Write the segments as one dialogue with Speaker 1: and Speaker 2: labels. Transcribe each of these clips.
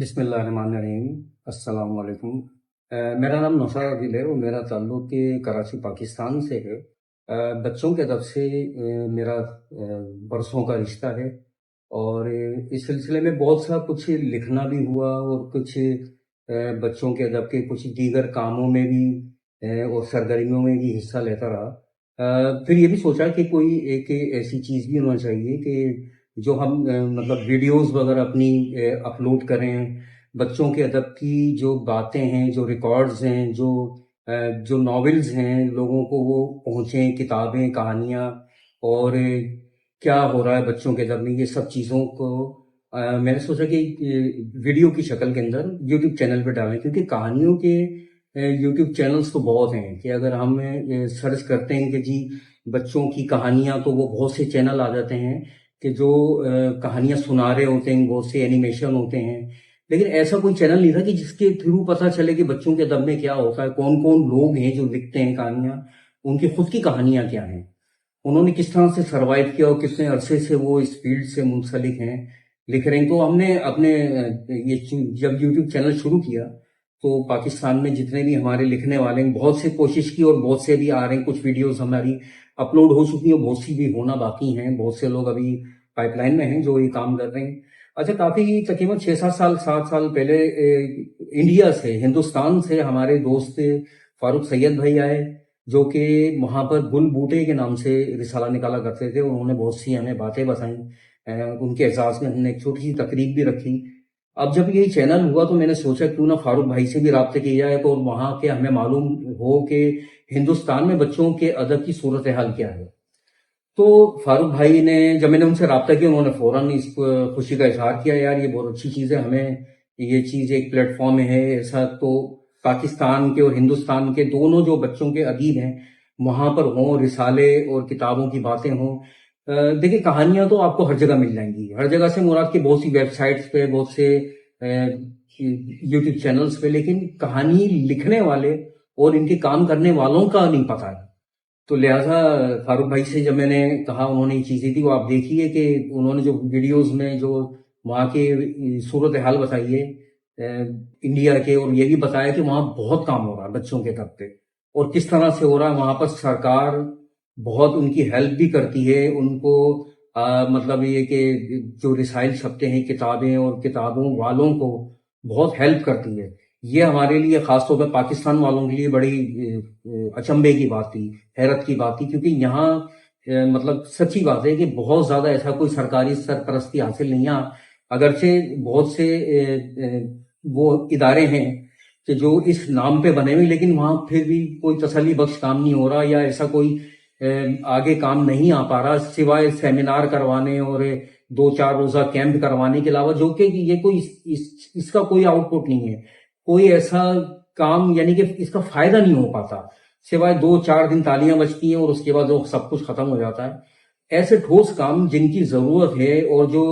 Speaker 1: بسم اللہ الرحمن الرحیم۔ السلام علیکم۔ میرا نام نوشاد عادل ہے اور میرا تعلق کراچی پاکستان سے ہے۔ بچوں کے ادب سے میرا برسوں کا رشتہ ہے اور اس سلسلے میں بہت سا کچھ لکھنا بھی ہوا اور کچھ بچوں کے ادب کے کچھ دیگر کاموں میں بھی اور سرگرمیوں میں بھی حصہ لیتا رہا۔ پھر یہ بھی سوچا کہ کوئی ایک ایسی چیز بھی ہونا چاہیے کہ جو ہم مطلب ویڈیوز وغیرہ اپنی اپلوڈ کریں، بچوں کے ادب کی جو باتیں ہیں، جو ریکارڈز ہیں، جو ناولز ہیں، لوگوں کو وہ پہنچیں، کتابیں، کہانیاں، اور کیا ہو رہا ہے بچوں کے ادب میں، یہ سب چیزوں کو میں نے سوچا کہ ویڈیو کی شکل کے اندر یوٹیوب چینل پہ ڈالیں، کیونکہ کہانیوں کے یوٹیوب چینلز تو بہت ہیں کہ اگر ہم سرچ کرتے ہیں کہ جی بچوں کی کہانیاں، تو وہ بہت سے چینل آ جاتے ہیں کہ جو کہانیاں سنا رہے ہوتے ہیں، بہت سے اینیمیشن ہوتے ہیں، لیکن ایسا کوئی چینل نہیں تھا کہ جس کے تھرو پتہ چلے کہ بچوں کے ادب میں کیا ہوتا ہے، کون کون لوگ ہیں جو لکھتے ہیں کہانیاں، ان کی خود کی کہانیاں کیا ہیں، انہوں نے کس طرح سے سروائیو کیا اور کتنے عرصے سے وہ اس فیلڈ سے منسلک ہیں، لکھ رہے ہیں۔ تو ہم نے اپنے یہ جب یوٹیوب چینل شروع کیا تو پاکستان میں جتنے بھی ہمارے لکھنے والے ہیں، بہت سے کوشش کی اور بہت سے بھی آ رہے ہیں، کچھ ویڈیوز ہماری اپلوڈ ہو چکی ہیں، بہت سی بھی ہونا باقی ہیں، بہت سے لوگ ابھی پائپ لائن میں ہیں جو یہ کام کر رہے ہیں۔ اچھا، کافی تقریباً 6-7 سال پہلے انڈیا سے، ہندوستان سے ہمارے دوست فاروق سید بھائی آئے، جو کہ وہاں پر گل بوٹے کے نام سے رسالہ نکالا کرتے تھے، انہوں نے بہت سی ہمیں باتیں بتائیں، ان کے اعزاز میں ہم نے ایک چھوٹی سی تقریب بھی رکھی۔ اب جب یہ چینل ہوا تو میں نے سوچا کیوں نہ فاروق بھائی سے بھی رابطے کیا جائے، تو وہاں کے ہمیں معلوم ہو کہ ہندوستان میں بچوں کے ادب کی صورتحال کیا ہے۔ تو فاروق بھائی نے، جب میں نے ان سے رابطہ کیا، انہوں نے فوراً اس خوشی کا اظہار کیا، یار یہ بہت اچھی چیز ہے، ہمیں یہ چیز ایک پلیٹ فارم ہے ایسا، تو پاکستان کے اور ہندوستان کے دونوں جو بچوں کے ادیب ہیں وہاں پر ہوں، رسالے اور کتابوں کی باتیں ہوں۔ دیکھیں، کہانیاں تو آپ کو ہر جگہ مل جائیں گی، ہر جگہ سے مراد کے بہت سی ویب سائٹس پہ، بہت سے یوٹیوب چینلز پہ، لیکن کہانی لکھنے والے اور ان کے کام کرنے والوں کا نہیں پتہ ہے۔ تو لہٰذا فاروق بھائی سے جب میں نے کہا، انہوں نے یہ چیزیں تھی وہ آپ دیکھیے کہ انہوں نے جو ویڈیوز میں جو وہاں کی صورتحال بتائی ہے انڈیا کے، اور یہ بھی بتایا کہ وہاں بہت کام ہو رہا ہے بچوں کے طب پہ، اور کس طرح سے ہو رہا ہے، وہاں پر سرکار بہت ان کی ہیلپ بھی کرتی ہے، ان کو مطلب یہ کہ جو رسائل چھپتے ہیں کتابیں، اور کتابوں والوں کو بہت ہیلپ کرتی ہے۔ یہ ہمارے لیے خاص طور پہ پاکستان والوں کے لیے بڑی اچنبھے کی بات تھی، حیرت کی بات تھی، کیونکہ یہاں مطلب سچی بات ہے کہ بہت زیادہ ایسا کوئی سرکاری سرپرستی حاصل نہیں ہے، اگرچہ بہت سے وہ ادارے ہیں کہ جو اس نام پہ بنے ہوئے، لیکن وہاں پھر بھی کوئی تسلی بخش کام نہیں ہو رہا، یا ایسا کوئی آگے کام نہیں آ پا رہا، سوائے سیمینار کروانے اور 2-4 روزہ کیمپ کروانے کے علاوہ، جو کہ یہ کوئی اس کا کوئی آؤٹ پٹ نہیں ہے، کوئی ایسا کام یعنی کہ اس کا فائدہ نہیں ہو پاتا، سوائے 2-4 دن تالیاں بجتی ہیں اور اس کے بعد وہ سب کچھ ختم ہو جاتا ہے۔ ایسے ٹھوس کام جن کی ضرورت ہے اور جو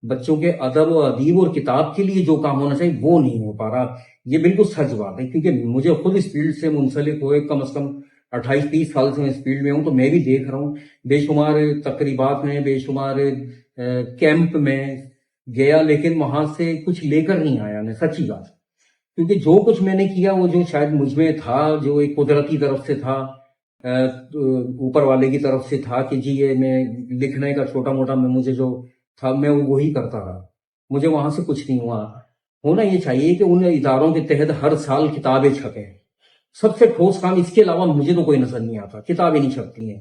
Speaker 1: بچوں کے ادب و ادیب اور کتاب کے لیے جو کام ہونا چاہیے وہ نہیں ہو پا رہا، یہ بالکل سچ بات ہے، کیونکہ مجھے خود اس فیلڈ سے منسلک ہوئے کم از کم 28-30 سال سے میں اس فیلڈ میں ہوں، تو میں بھی دیکھ رہا ہوں بے شمار تقریبات میں، بے شمار کیمپ میں گیا، لیکن وہاں سے کچھ لے کر نہیں آیا میں، سچی بات، کیونکہ جو کچھ میں نے کیا وہ جو شاید مجھ میں تھا، جو ایک قدرتی طرف سے تھا، اوپر والے کی طرف سے تھا کہ جی یہ میں لکھنے کا چھوٹا موٹا میں مجھے جو تھا میں وہی کرتا رہا، مجھے وہاں سے کچھ نہیں ہوا۔ ہونا یہ چاہیے کہ ان اداروں کے تحت ہر سال کتابیں چھپیں، سب سے ٹھوس کام اس کے علاوہ مجھے تو کوئی نظر نہیں آتا، کتابیں نہیں چھپتی ہیں،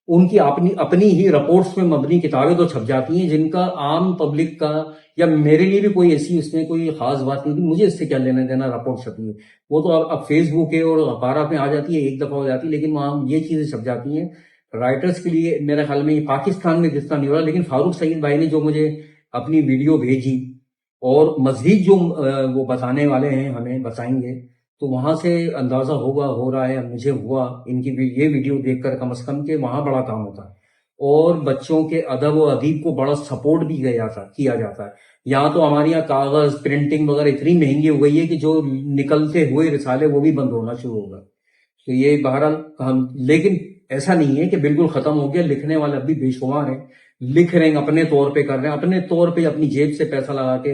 Speaker 1: ان کی اپنی ہی رپورٹس میں مبنی کتابیں تو چھپ جاتی ہیں، جن کا عام پبلک کا یا میرے لیے بھی کوئی ایسی اس میں کوئی خاص بات نہیں تھی، مجھے اس سے کیا لینا دینا، رپورٹ چھپی ہے وہ تو اب فیس بک ہے اور اخبارات میں آ جاتی ہے، ایک دفعہ ہو جاتی ہے، لیکن وہاں یہ چیزیں چھپ جاتی ہیں۔ رائٹرز کے لیے میرے خیال میں یہ پاکستان میں جس طرح نہیں ہو رہا، لیکن فاروق سعید بھائی نے جو مجھے اپنی ویڈیو بھیجی اور مزید جو وہ بتانے والے ہیں ہمیں بتائیں گے، تو وہاں سے اندازہ ہوگا، ہو رہا ہے، مجھے ہوا ان کی یہ ویڈیو دیکھ کر کم از کم کہ وہاں بڑا کام ہوتا ہے اور بچوں کے ادب و ادیب کو بڑا سپورٹ بھی کیا جاتا ہے۔ یہاں تو ہمارے یہاں کاغذ پرنٹنگ وغیرہ اتنی مہنگی ہو گئی ہے کہ جو نکلتے ہوئے رسالے وہ بھی بند ہونا شروع ہوگا، تو یہ بہرحال لیکن ایسا نہیں ہے کہ بالکل ختم ہو گیا، لکھنے والے اب بھی بے شمار ہیں، لکھ رہے ہیں، اپنے طور پہ کر رہے ہیں، اپنے طور پہ اپنی جیب سے پیسہ لگا کے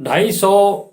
Speaker 2: 250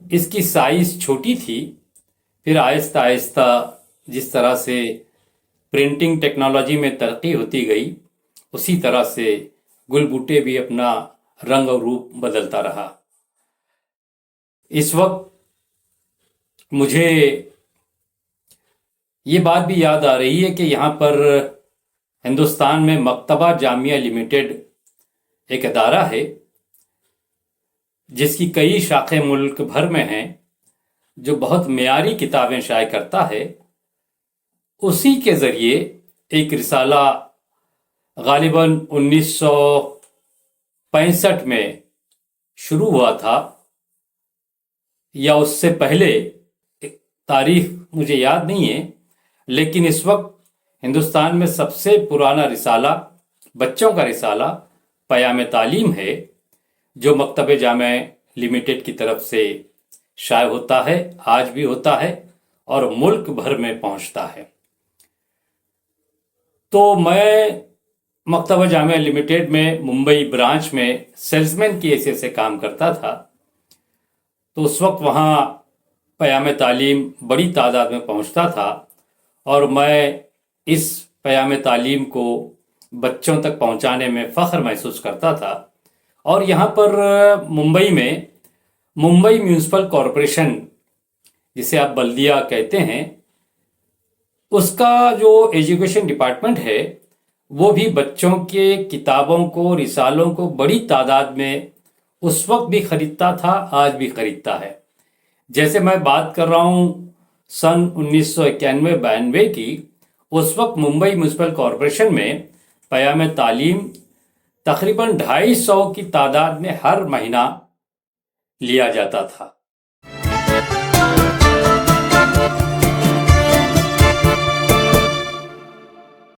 Speaker 2: اس کی سائز چھوٹی تھی، پھر آہستہ آہستہ جس طرح سے پرنٹنگ ٹیکنالوجی میں ترقی ہوتی گئی، اسی طرح سے گل بوٹے بھی اپنا رنگ اور روپ بدلتا رہا۔ اس وقت مجھے یہ بات بھی یاد آ رہی ہے کہ یہاں پر ہندوستان میں مکتبہ جامعہ لمیٹڈ ایک ادارہ ہے جس کی کئی شاخیں ملک بھر میں ہیں، جو بہت معیاری کتابیں شائع کرتا ہے۔ اسی کے ذریعے ایک رسالہ غالباً 1965 میں شروع ہوا تھا، یا اس سے پہلے، تاریخ مجھے یاد نہیں ہے، لیکن اس وقت ہندوستان میں سب سے پرانا رسالہ، بچوں کا رسالہ پیام تعلیم ہے، جو مکتبہ جامعہ لمیٹڈ کی طرف سے شائع ہوتا ہے، آج بھی ہوتا ہے اور ملک بھر میں پہنچتا ہے۔ تو میں مکتبہ جامعہ لمیٹڈ میں ممبئی برانچ میں سیلزمین کی حیثیت سے کام کرتا تھا، تو اس وقت وہاں پیام تعلیم بڑی تعداد میں پہنچتا تھا، اور میں اس پیام تعلیم کو بچوں تک پہنچانے میں فخر محسوس کرتا تھا۔ اور یہاں پر ممبئی میں ممبئی میونسپل کارپوریشن، جسے آپ بلدیہ کہتے ہیں، اس کا جو ایجوکیشن ڈپارٹمنٹ ہے وہ بھی بچوں کے کتابوں کو، رسالوں کو بڑی تعداد میں اس وقت بھی خریدتا تھا، آج بھی خریدتا ہے۔ جیسے میں بات کر رہا ہوں سن 1991-92 کی، اس وقت ممبئی میونسپل کارپوریشن میں پیام تعلیم تقریباً 250 کی تعداد میں ہر مہینہ لیا جاتا تھا۔